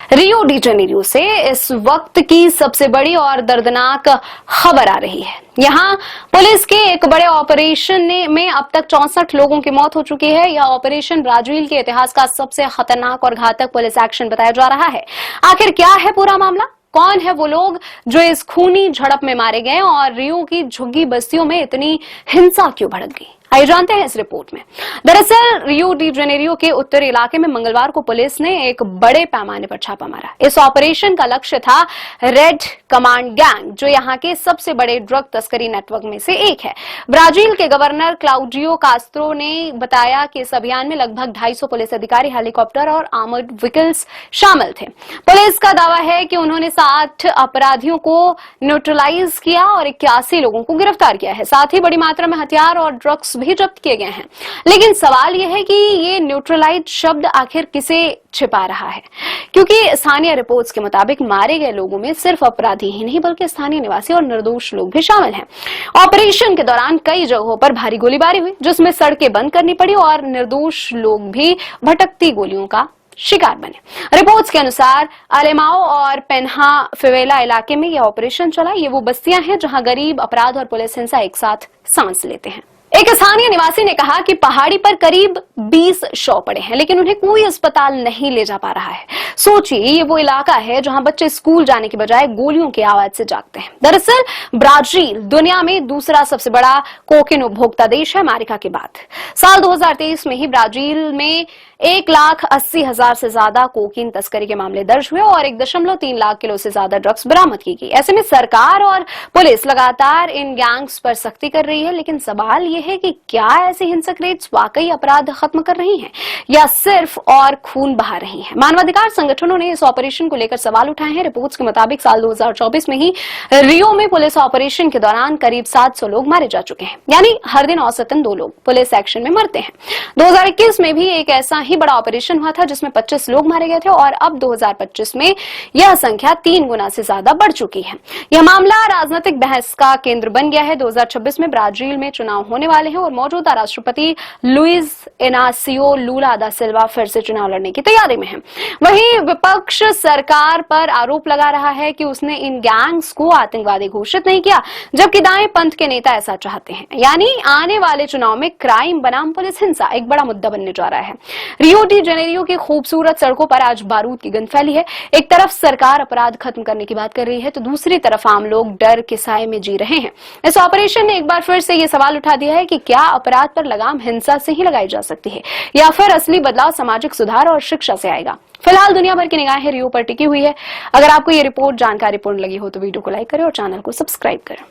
Rio de Janeiro से इस वक्त की सबसे बड़ी और दर्दनाक खबर आ रही है। यहाँ पुलिस के एक बड़े ऑपरेशन में अब तक 64 लोगों की मौत हो चुकी है। यह ऑपरेशन ब्राजील के इतिहास का सबसे खतरनाक और घातक पुलिस एक्शन बताया जा रहा है। आखिर क्या है पूरा मामला? कौन है वो लोग जो इस खूनी झड़प में मारे गए और रियो की झुग्गी बस्तियों में इतनी हिंसा क्यों भड़क गई? आइए जानते हैं इस रिपोर्ट में। दरअसल रियो डी जेनेरियो के उत्तरी इलाके में मंगलवार को पुलिस ने एक बड़े पैमाने पर छापा मारा। इस ऑपरेशन का लक्ष्य था रेड कमांड गैंग, जो यहाँ के सबसे बड़े ड्रग तस्करी नेटवर्क में से एक है। ब्राजील के गवर्नर क्लाउडियो कास्त्रो ने बताया कि इस अभियान में लगभग 250 पुलिस अधिकारी, हेलीकॉप्टर और आर्मर्ड व्हीकल्स शामिल थे। पुलिस का दावा है कि उन्होंने 60 अपराधियों को न्यूट्रलाइज किया और 81 लोगों को गिरफ्तार किया है। साथ ही बड़ी मात्रा में हथियार और ड्रग्स भी जब्त किए गए हैं। लेकिन सवाल यह है कि ये न्यूट्रलाइज शब्द आखिर किसे छिपा रहा है, क्योंकि स्थानीय रिपोर्ट्स के मुताबिक मारे गए लोगों में सिर्फ अपराधी ही नहीं बल्कि स्थानीय निवासी और निर्दोष लोग भी शामिल हैं। ऑपरेशन के दौरान कई जगहों पर भारी गोलीबारी हुई, जिसमें सड़कें बंद करनी पड़ी और निर्दोष लोग भी भटकती गोलियों का शिकार बने। रिपोर्ट्स के अनुसार अलेमाओ और पेन्हा फेवेला इलाके में यह ऑपरेशन चला। ये वो बस्तियां हैं जहां गरीब, अपराध और पुलिस हिंसा एक साथ सांस लेते हैं। एक स्थानीय निवासी ने कहा कि पहाड़ी पर करीब 20 शव पड़े हैं, लेकिन उन्हें कोई अस्पताल नहीं ले जा पा रहा है। सोचिए, ये वो इलाका है जहां बच्चे स्कूल जाने के बजाय गोलियों की आवाज से जागते हैं। दरअसल ब्राजील दुनिया में दूसरा सबसे बड़ा कोकीन उपभोक्ता देश है, अमेरिका के बाद। साल 2023 में ही ब्राजील में 1,80,000 से ज्यादा कोकीन तस्करी के मामले दर्ज हुए और 1.3 लाख किलो से ज्यादा ड्रग्स बरामद की गई। ऐसे में सरकार और पुलिस लगातार इन गैंग्स पर सख्ती कर रही है, लेकिन सवाल यह है कि क्या ऐसी हिंसक रेड्स वाकई अपराध खत्म कर रही हैं या सिर्फ और खून बहा रही हैं? मानवाधिकार संगठनों ने इस ऑपरेशन को लेकर सवाल उठाए हैं। रिपोर्ट्स के मुताबिक साल 2024 में ही रियो में पुलिस ऑपरेशन के दौरान करीब 700 लोग मारे जा चुके हैं, यानी हर दिन औसतन 2 लोग पुलिस एक्शन में मरते हैं। 2021 में भी एक ऐसा ही बड़ा ऑपरेशन हुआ था जिसमें 25 लोग मारे गए थे और अब 2025 में यह संख्या 3 गुना से ज्यादा बढ़ चुकी है। यह मामला राजनीतिक बहस का केंद्र बन गया है। 2026 में ब्राजील में चुनाव होने वाले हैं और मौजूदा राष्ट्रपति लुइस इनासियो लूला दा सिल्वा फिर से चुनाव लड़ने की तैयारी में हैं। वहीं विपक्ष सरकार पर आरोप लगा रहा है कि उसने इन गैंग्स को आतंकवादी घोषित नहीं किया, जबकि दाएं पंथ के नेता ऐसा चाहते हैं। यानी आने वाले चुनाव में क्राइम बनाम पुलिस हिंसा एक बड़ा मुद्दा बनने जा रहा है। रियो डी जेनेरियो की खूबसूरत सड़कों पर आज बारूद की गंध फैली है। एक तरफ सरकार अपराध खत्म करने की बात कर रही है, तो दूसरी तरफ आम लोग डर के साए में जी रहे हैं। इस ऑपरेशन ने एक बार फिर से यह सवाल उठा दिया है कि क्या अपराध पर लगाम हिंसा से ही लगाई जा सकती है या फिर असली बदलाव सामाजिक सुधार और शिक्षा से आएगा? फिलहाल दुनिया भर की निगाहें रियो पर टिकी हुई है। अगर आपको ये रिपोर्ट जानकारीपूर्ण लगी हो तो वीडियो को लाइक करें और चैनल को सब्सक्राइब करें।